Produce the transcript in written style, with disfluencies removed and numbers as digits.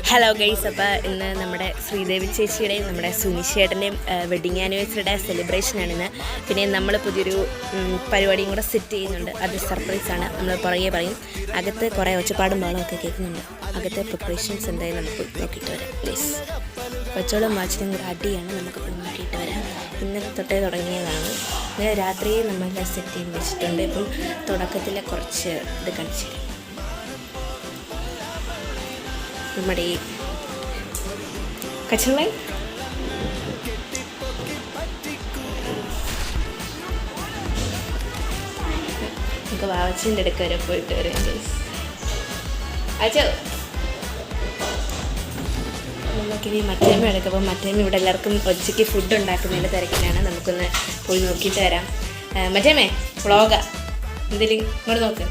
Hello guys, അപ്പോൾ ഇന്ന് നമ്മുടെ ശ്രീദേവി ചേച്ചിയുടെയും നമ്മുടെ സുനിഷേട്ടൻ്റെയും വെഡിങ് ആനിവേഴ്സറിയുടെ സെലിബ്രേഷനാണിന്ന്. പിന്നെ നമ്മൾ പുതിയൊരു പരിപാടിയും കൂടെ സെറ്റ് ചെയ്യുന്നുണ്ട്. അത് സർപ്രൈസാണ്, നമ്മൾ പുറകെ പറയും. അകത്ത് കുറേ ഒച്ചപ്പാടും ബഹളമൊക്കെ കേൾക്കുന്നുണ്ട്. അകത്തെ പ്രിപ്പറേഷൻസ് എന്തായാലും നമുക്ക് നോക്കിയിട്ട് വരാം. പ്ലീസ് കൊച്ചോളം വാച്ചിനും കൂടെ അടിയാണ്, നമുക്ക് നോക്കിയിട്ട് വരാം. ഇന്നലെ തൊട്ടേ തുടങ്ങിയതാണ്. ഇന്നലെ രാത്രി നമ്മളെല്ലാം സെറ്റ് ചെയ്ത് വെച്ചിട്ടുണ്ട്. ഇപ്പം തുടക്കത്തിലെ കുറച്ച് ഇത് കാണിച്ചു തരാം. നമ്മുടെ ഈ കച്ചവടം നമുക്ക് വാവച്ചിൻ്റെ അടുക്ക വരെ പോയിട്ട് വരാം. അച്ഛോ നമുക്കിനി മറ്റേമ്മ എടുക്കാം. അപ്പോൾ മറ്റേമ്മ ഇവിടെ എല്ലാവർക്കും ഉച്ചയ്ക്ക് ഫുഡ് ഉണ്ടാക്കുന്നതിൻ്റെ തിരക്കിലാണ്. നമുക്കൊന്ന് പോയി നോക്കിയിട്ട് വരാം. മറ്റേമ്മേ വ്ളോഗാ എന്തെങ്കിലും ഇങ്ങോട്ട് നോക്ക്.